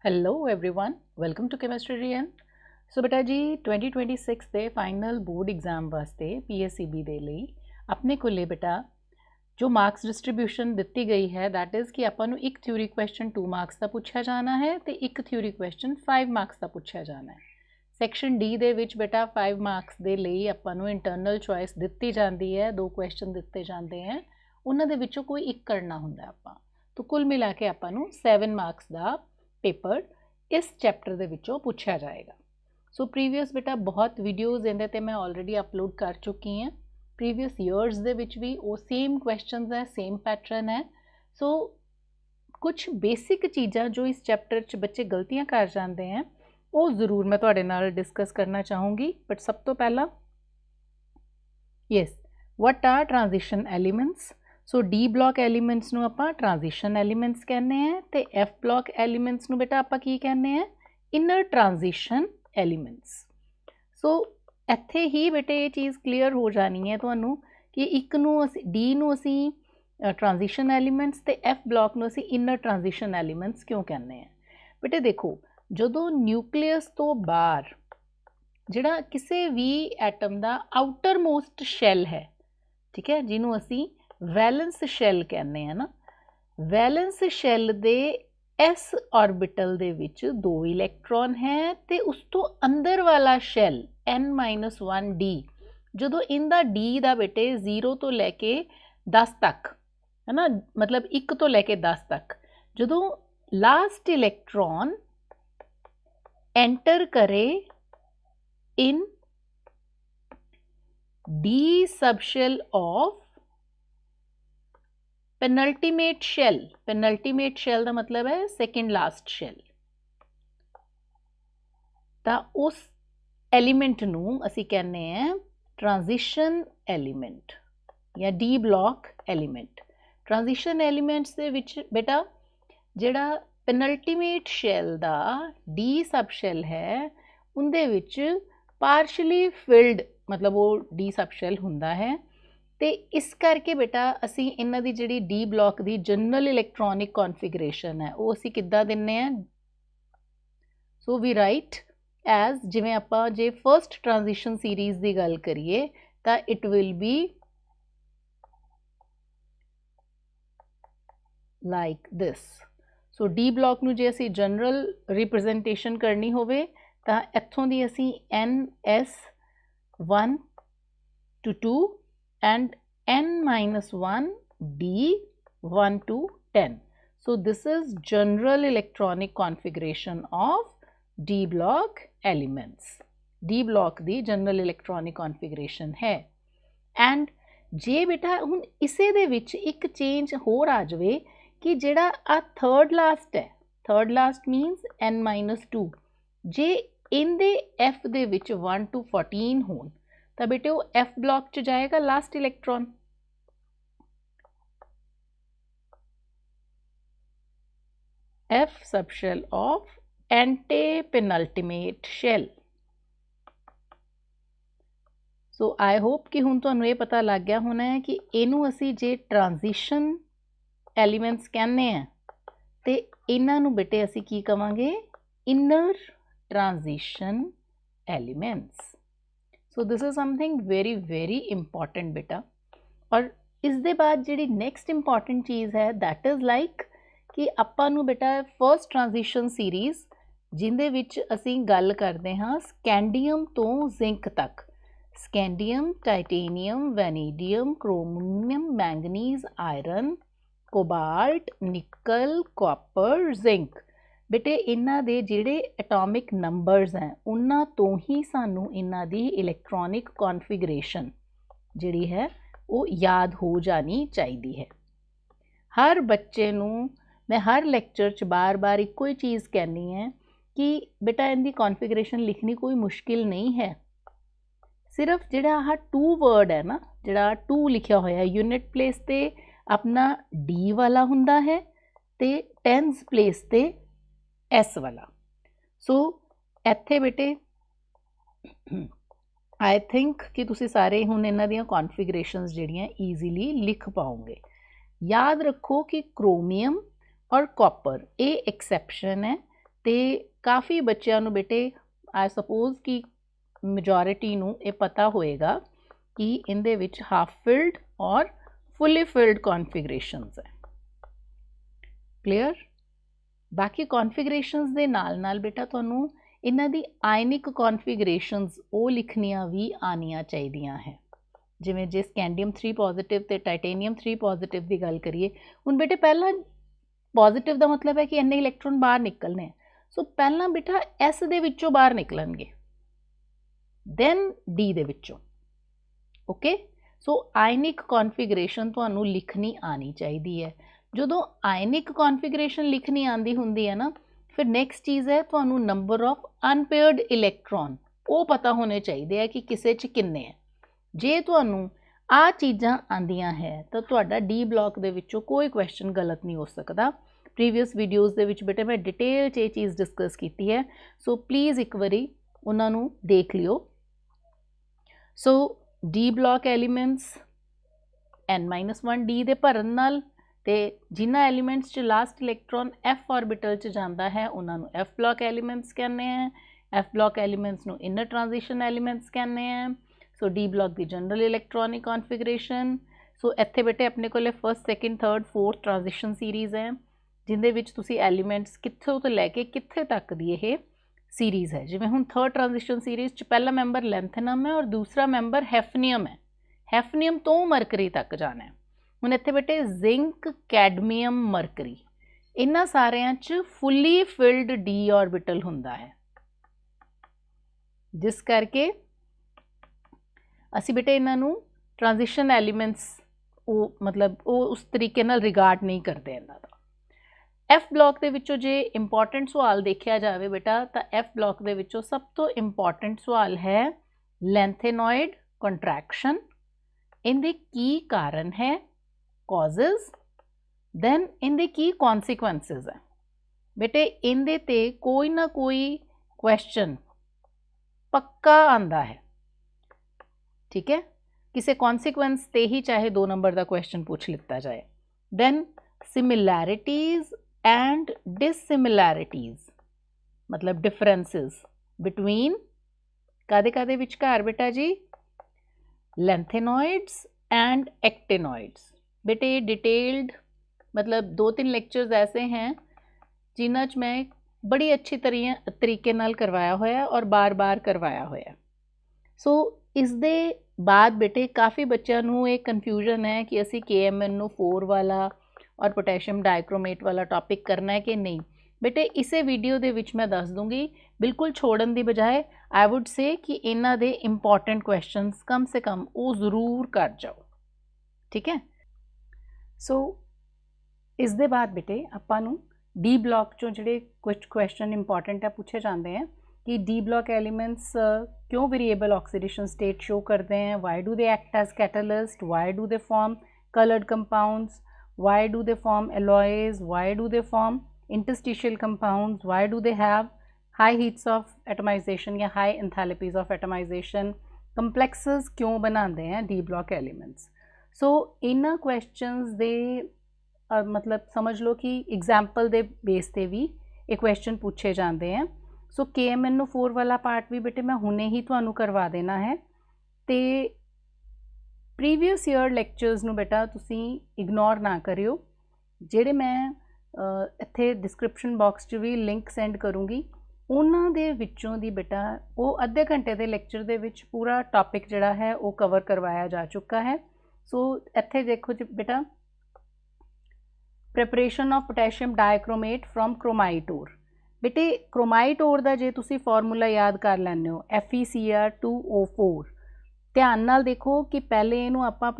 Hello everyone, welcome to chemistry रीएन। So बेटा जी 2026 ਦੇ ਫਾਈਨਲ ਬੋਰਡ ਐਗਜ਼ਾਮ ਵਾਸਤੇ PSCB ਦੇ ਲਈ ਆਪਣੇ ਕੋਲੇ ਬੇਟਾ ਜੋ ਮਾਰਕਸ ਡਿਸਟ੍ਰੀਬਿਊਸ਼ਨ ਦਿੱਤੀ ਗਈ ਹੈ ਦੈਟ ਇਜ਼ ਕਿ ਆਪਾਂ ਨੂੰ ਇੱਕ ਥਿਊਰੀ ਕੁਐਸਚਨ 2 ਮਾਰਕਸ ਦਾ ਪੁੱਛਿਆ ਜਾਣਾ ਹੈ ਤੇ ਇੱਕ ਥਿਊਰੀ ਕੁਐਸਚਨ 5 ਮਾਰਕਸ ਦਾ ਪੁੱਛਿਆ ਜਾਣਾ ਹੈ। ਸੈਕਸ਼ਨ ਡੀ ਦੇ ਵਿੱਚ ਬੇਟਾ 5 ਮਾਰਕਸ ਦੇ ਲਈ ਆਪਾਂ ਨੂੰ ਇੰਟਰਨਲ ਚੋਇਸ ਦਿੱਤੀ ਜਾਂਦੀ ਹੈ, ਦੋ ਕੁਐਸਚਨ ਦਿੱਤੇ ਜਾਂਦੇ हैं, ਉਹਨਾਂ ਦੇ ਵਿੱਚੋਂ ਕੋਈ ਇੱਕ ਕਰਨਾ ਹੁੰਦਾ ਆਪਾਂ। तो कुल मिला के ਆਪਾਂ ਨੂੰ 7 ਮਾਰਕਸ ਦਾ पेपर इस चैप्टर ਦੇ ਵਿੱਚੋਂ ਪੁੱਛਿਆ ਜਾਏਗਾ। सो प्रीवियस बेटा बहुत वीडियोज़ ਇਹਦੇ ਤੇ मैं ऑलरेडी अपलोड कर चुकी हैं। प्रीवियस ईयर्स ਦੇ ਵਿੱਚ ਵੀ ਉਹ सेम क्वेश्चंस है, सेम पैटर्न है। सो कुछ बेसिक चीज़ां जो इस चैप्टर च बच्चे गलतियां कर जाते हैं वो ज़रूर मैं तुहाडे नाल डिस्कस करना चाहूँगी। बट सब तो पहला yes what are transition elements. So d block elements नूं आपां ट्रांजिशन एलीमेंट्स कहने हैं ते एफ ब्लॉक एलीमेंट्स नूं बेटा आपां की कहने हैं इनर ट्रांजिशन एलीमेंट्स। सो इत्थे ही बेटे ये चीज़ क्लीयर हो जानी है तुहानूं कि एक नूं डी नूं असीं ट्रांजिशन एलीमेंट्स ते एफ ब्लॉक नूं असीं इनर ट्रांजिशन एलीमेंट्स क्यों कहने हैं। बेटे देखो जदों न्यूक्लियस तो बाहर जिहड़ा किसी भी एटम दा आउटर मोस्ट शैल है, ठीक है, जिन्हों असीं वैलेंस शैल कहने हैं ना, वैलेंस शैल दे एस ऑर्बिटल दे विच 2 इलैक्ट्रॉन है ते उस तो अंदर वाला शैल n-1 डी जदों इनदा डी दा बेटे 0 तो लैके 10 तक है ना, मतलब 1 तो लैके 10 तक जदों लास्ट इलैक्ट्रॉन एंटर करे in d subshell of penultimate shell. Penultimate shell का मतलब है सेकेंड लास्ट शैल। तो उस एलीमेंट नूं असी कहने हैं ट्रांजिशन एलीमेंट या d block element. Transition elements दे विच बेटा जिहड़ा पेनल्टीमेट शैल दा डी सब शैल है उनदे विच पार्शली फिल्ड मतलब वो डी सब शैल हुंदा है ते इस करके बेटा असी इन्हां दी जिहड़ी डी ब्लॉक दी जनरल इलैक्ट्रॉनिक कॉन्फिगरेशन है वो असी किद्दां दिन्ने हैं। सो वी राइट एज जिवें आपां जे फर्स्ट ट्रांजिशन सीरीज़ दी गल करिए तां it will be like this. So d block नूं जे असी जनरल रिप्रजेंटेशन करनी होवे तां इत्थों दी असी NS1 to 2 and n-1 d 1 to 10. So this is general electronic configuration of D block elements. D block the general electronic configuration है। and जे बेटा हुण इसे दे विच एक चेंज होर आ जावे कि जेड़ा आ थर्ड लास्ट है, third last मीनस n-2 J in they F they which 1 to 14 होण तो बेटे वो एफ ब्लॉक च जाएगा last electron. F sub shell of antepenultimate shell. So I hope कि हुण तुहानूं ये पता लग गया होना है कि इनू असी जे ट्रांजिशन एलीमेंट्स कहने हैं ते इन्हां नूं बेटे असी की कवांगे inner transition elements. So this is something very very important बेटा। और इस दे बाद जी नैक्सट इंपॉर्टेंट चीज़ है दैट इज़ लाइक कि आपां नूं बेटा फर्स्ट ट्रांजिशन सीरीज़ जिंदे विच असीं गल करते हाँ स्कैंडियम तो जिंक तक, scandium, titanium, vanadium, chromium, manganese, iron, cobalt, nickel, copper, zinc. बेटे इन्हां दे जिहड़े एटॉमिक नंबर्स हैं उन्हां तो ही सानू इन्हां दी इलैक्ट्रॉनिक कॉन्फिगरेशन जिहड़ी है वो याद हो जानी चाहिदी है। हर बच्चे नू मैं हर लेक्चर च बार बार इक्को ही चीज़ कहनी है कि बेटा इनकी कॉन्फिगरेशन लिखनी कोई मुश्किल नहीं है। सिर्फ जिहड़ा आह 2 वर्ड है ना, जिहड़ा 2 लिखिया होया यूनिट प्लेस ते अपना डी वाला हुंदा है ते टेंस प्लेस ते एस वाला। सो इत्थे बेटे आई थिंक कि तुसी सारे हुण इन्हां दियां कॉन्फिगरेशनस जिहड़ियां ईजीली लिख पाओगे। याद रखो कि क्रोमियम और कॉपर ये एक्सैप्शन है ਤੇ ਕਾफ़ी ਬੱਚਿਆਂ ਨੂੰ बेटे आई सपोज कि मेजॉरिटी ਨੂੰ ਇਹ पता होएगा कि इहदे विच हाफ फिल्ड और फुली फिल्ड कॉन्फिगरेशनस है। क्लियर? बाकी कॉन्फिगरेशनस दे नाल नाल बेटा तुहानू इन्हां दी आयनिक कॉन्फिगरेशनस वो लिखनियां भी आनियां चाहिदियां है। जिवें जे स्कैंडियम 3 पॉजिटिव ते टाइटेनियम 3 पॉजिटिव की गल करिए, हुण बेटे पहला पॉजिटिव का मतलब है कि इन्ने इलैक्ट्रॉन बाहर निकलने, सो पहला बेटा एस दे विचों बाहर निकलणगे, दैन डी दे विचों। ओके, सो आयनिक कॉन्फिगरेशन तुहानू लिखनी आनी चाहिदी है। जदों आयनिक कॉन्फिगरेशन लिखनी आंदी हुंदी है ना, फिर नैक्सट चीज़ है तुहानू नंबर ऑफ अनपेयर्ड इलैक्ट्रॉन वो पता होने चाहिए है कि किसे च किन्ने है। जे तुहानू आ चीज़ां आंदियां है तो तुहाडा डी ब्लॉक दे विचों कोई क्वेश्चन गलत नहीं हो सकता। प्रीवियस वीडियोज़ दे विच बेटे मैं डिटेल च ये चीज़ डिस्कस की है, सो प्लीज़ एक बारी उन्हां नू देख लियो। So d block elements n-1 d दे भरन नाल ते जिन्हां एलीमेंट्स च लास्ट इलैक्ट्रॉन एफ ऑर्बिटल च जांदा है उन्हां नू एफ ब्लॉक एलीमेंट्स कहने हैं। एफ ब्लॉक एलीमेंट्स नू इनर ट्रांजिशन एलीमेंट्स कहने हैं। सो डी ब्लॉक की जनरल इलैक्ट्रॉनिक कॉन्फिगरेशन। सो इत्थे बेटे अपने कोले first second third fourth transition series है, जिंदे विच तुसी एलीमेंट्स कित्थों तो लैके कित्थे तक दी ये सीरीज़ है। जिवें हुण थर्ड ट्रांजिशन सीरीज़ च पहला मैंबर लैंथेनम है और दूसरा मैंबर हैफनियम है। हैफनियम तो मरकरी तक जाना है। हुण इत्थे बेटे जिंक कैडमियम मरकरी इन्हां सारियां च फुली फिल्ड डी ऑर्बिटल हुंदा है, जिस करके असी बेटे इन्हां नू ट्रांजिशन एलीमेंट्स मतलब उस तरीके नाल रिगार्ड नहीं करते इन्हां दा। एफ ब्लॉक दे विचों जे इंपॉर्टेंट सवाल देखा जाए बेटा तो एफ ब्लॉक दे विचों सब तो इंपॉर्टेंट सवाल है लैंथेनॉइड कंट्रैक्शन। इनके की कारण है, कॉजेज, दैन इनके की कॉन्सिक्वेंसिस है। बेटे इनदे ते कोई ना कोई क्वेश्चन पक्का आंदा है, ठीक है, किसी कॉन्सिक्वेंस ते ही चाहे 2 नंबर का क्वेश्चन पूछ लिता जाए। दैन सिमिलैरिटीज एंड डिससिमिलैरिटीज मतलब डिफरेंसेस बिटवीन कादे कादे विचकार बेटा जी, लैंथेनॉइड्स एंड एक्टिनॉइड्स। बेटे ये डिटेल्ड मतलब 2-3 लेक्चर्स ऐसे हैं जिन्हां च मैं बड़ी अच्छी तरीके नाल करवाया होया और बार बार करवाया होया। सो इस दे बाद बेटे काफ़ी बच्चों नूं ये कन्फ्यूजन है कि असी KMnO4 वाला और पोटैशियम डाइक्रोमेट वाला टॉपिक करना है कि नहीं। बेटे इसे वीडियो दे विच मैं दस दूंगी, बिल्कुल छोड़न दी बजाय आई वुड से कि इन्हां दे इंपॉर्टेंट क्वेश्चंस कम से कम वो ज़रूर कर जाओ, ठीक है। सो इस दे बाद बेटे आपां नूं डी ब्लॉक चों जिहड़े कुछ क्वेश्चन इंपॉर्टेंट है पूछे जाते हैं कि डी ब्लॉक एलीमेंट्स क्यों वेरिएबल ऑक्सीडेशन स्टेट शो करते हैं, why do they act as catalyst, why do they form coloured compounds, why do they form alloys, why do they form interstitial compounds, why do they have high heats of atomization या high enthalpies of atomization, complexes क्यों बनाते हैं D block elements. सो इन्हां questions दे मतलब समझ लो कि example दे base ते भी ये क्वेश्चन पूछे जाते हैं। सो KMnO4 वाला पार्ट भी बेटे मैं हुणे ही तुहानू करवा देना है। ते प्रीवियस ईयर लैक्चर्स नू बेटा तुसी इग्नोर ना करियो, जेड़े मैं इत्थे डिस्क्रिप्शन बॉक्स च भी लिंक सेंड करूँगी, उन्हां दे विच्चों दी बेटा वो अद्धे घंटे दे लैक्चर दे विच पूरा टॉपिक जिहड़ा है वो कवर करवाया जा चुका है। सो इत्थे देखो जी बेटा, preparation of potassium dichromate from chromite ore. बेटे क्रोमाइट ओर दा जे तुसी फॉर्मूला याद कर लैंदे हो FeCr2O4, ध्यान नाल देखो कि पहले इनू आपां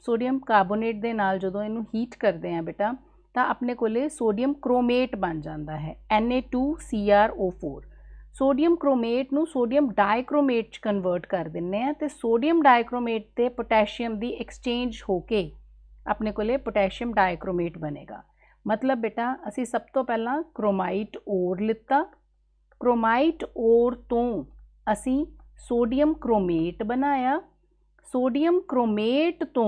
सोडियम कार्बोनेट दे नाल जदों इनू हीट करते हैं बेटा तो अपने कोले सोडियम क्रोमेट बन जाता है Na2CrO4। सोडियम क्रोमेट नू सोडियम डाइक्रोमेट कन्वर्ट कर दिंने हैं तो सोडियम डाइक्रोमेट ते पोटैशियम दी एक्सचेंज होके अपने कोले पोटैशियम डाइक्रोमेट बनेगा। मतलब बेटा असी सब तो पहला क्रोमाइट ओर लिता, क्रोमाइट ओर तो असी सोडियम क्रोमेट बनाया, सोडियम क्रोमेट तो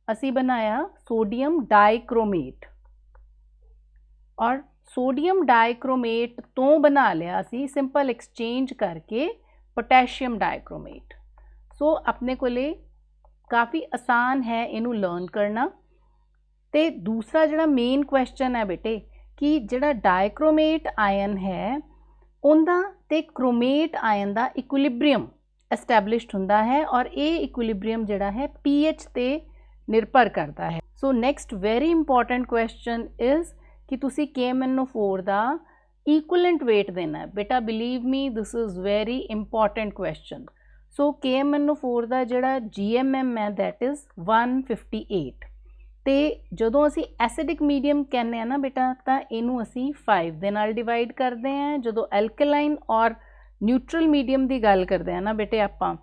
असी बनाया सोडियम डाइक्रोमेट, और सोडियम डाइक्रोमेट तो बना लिया सी सिंपल एक्सचेंज करके पोटैशियम डाइक्रोमेट। सो अपने कोले काफ़ी आसान है इनू लर्न करना। तो दूसरा जिहड़ा मेन क्वेश्चन है बेटे कि जिहड़ा डाइक्रोमेट आयन है उनका ते क्रोमेट आयन का इक्विलिब्रियम एस्टैबलिश्ड हुंदा है और ये इक्विलिब्रियम जिहड़ा है pH ते निर्भर करता है। सो next very important question is कि तुसी KMnO4 का इक्वलेंट वेट देना है। बेटा believe me this is very important question. So KMnO4 का जिहड़ा GMM है दैट इज़ 158 तो जदों असी एसिडिक मीडियम कहने हैं ना बेटा तो इनू असी 5 दे नाल डिवाइड करते हैं। जदों एल्कलाइन और न्यूट्रल मीडियम की गल करते हैं ना बेटे आपां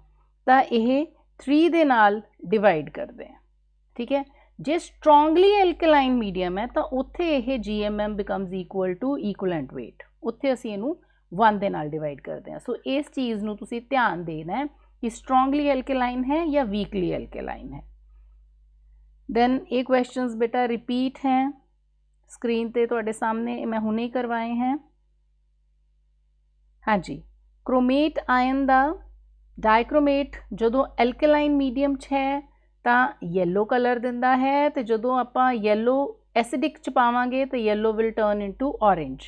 तो यह 3 दे नाल डिवाइड करते हैं। ठीक है, जे स्ट्रोंगली एल्कलाइन मीडियम है तो उत्थे यह GMM becomes equal to equivalent weight, उत्थे असी इनू 1 दे नाल डिवाइड करते हैं। सो इस चीज़ नू तुसी ध्यान देना है कि स्ट्रोंगली एल्कलाइन है या वीकली एल्कलाइन है। दैन ये क्वेश्चंस बेटा रिपीट हैं स्क्रीन पे तुहाडे सामने, मैं हुणे ही करवाए हैं। हाँ जी, क्रोमेट आयन का डाइक्रोमेट जदों एल्कलाइन मीडियम च है तो येलो कलर दिंदा है, तो जदों आपां येलो एसिडिक च पावांगे तो yellow will turn into orange.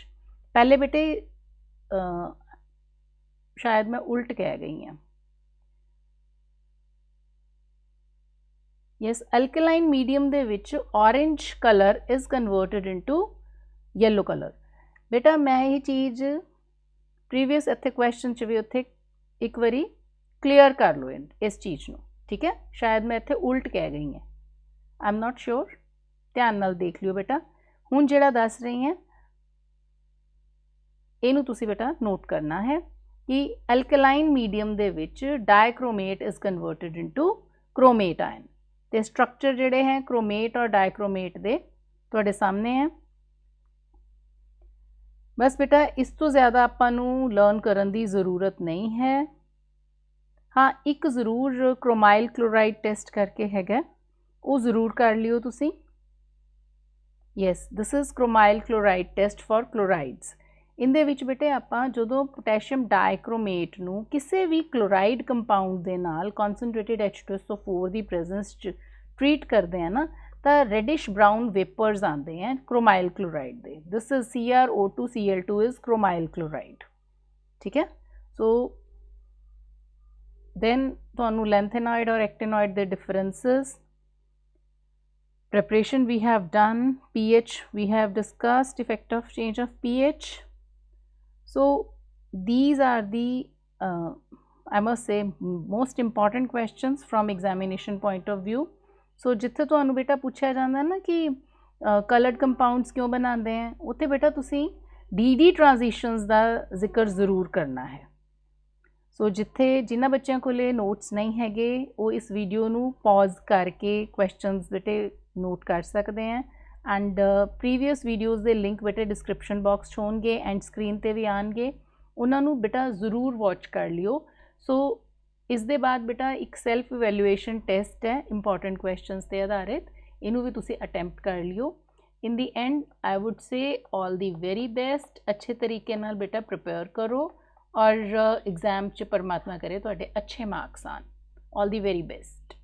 पहले बेटे शायद मैं उल्ट कह गई हाँ। Yes, alkaline medium they which orange colour is converted into yellow colour. बेटा मैं ये चीज़ प्रीवियस इत्थे क्वेश्चन च भी उत्थे एक बारी क्लीयर कर लो इस चीज़ नू। ठीक है, शायद मैं इत्थे उल्ट कह गई हैं, आई एम नॉट श्योर, ध्यान नाल देख लियो बेटा। हुण जिहड़ा दस रही हैं इनू तुसी बेटा नोट करना है कि alkaline medium they which dichromate is converted into chromate ion. तो स्ट्रक्चर जिहड़े हैं क्रोमेट और डाइक्रोमेट दे तुहाडे सामने हैं। बस बेटा इस तो ज़्यादा आपां नू लर्न करन दी ज़रूरत नहीं है। हाँ, एक ज़रूर क्रोमाइल क्लोराइड टेस्ट करके हैगा, वो ज़रूर कर लियो तुसी। Yes, this is chromyl chloride test for chlorides. इहदे विच बेटे आपां जदों पोटैशियम डाइक्रोमेट नू किसी भी क्लोराइड कंपाउंड दे नाल कॉन्सनट्रेटेड H2SO4 दी प्रेजेंस च ट्रीट करते हैं ना तो रेडिश ब्राउन वेपर्स आते हैं chromyl chloride they. This is CrO2Cl2 is chromyl chloride. ठीक है, सो then ਤੁਹਾਨੂੰ lanthanide और actinoid the differences, preparation we have done, pH we have discussed, effect of change of pH. So these are the I must say most important questions from examination point of view. So जिथे ਤੁਹਾਨੂੰ बेटा पूछा जाता ना कि coloured compounds क्यों बनाते हैं उत्थे बेटा तुसी DD ट्रांजिशंस का जिक्र ज़रूर करना है। सो जिथे जिन्होंने बच्चों को नोट्स नहीं हैगे वो इस वीडियो नू पॉज करके क्वेश्चंस बेटे नोट कर सकते हैं। एंड प्रीवियस वीडियोज़ के लिंक बेटे डिस्क्रिप्शन बॉक्स होणगे एंड स्क्रीन पर भी आएंगे, उन्होंने बेटा ज़रूर वॉच कर लियो। सो इस दे बाद बेटा एक सैल्फ इवैल्यूएशन टेस्ट है इंपॉर्टेंट क्वेश्चनस के आधारित, इनू भी तुसी अटैम्प्ट कर लियो। In the end I would say all the very best, अच्छे तरीके नाल बेटा प्रिपेयर करो और एग्जाम च परमात्मा करे तुहाडे अच्छे मार्क्स आन। All the very best.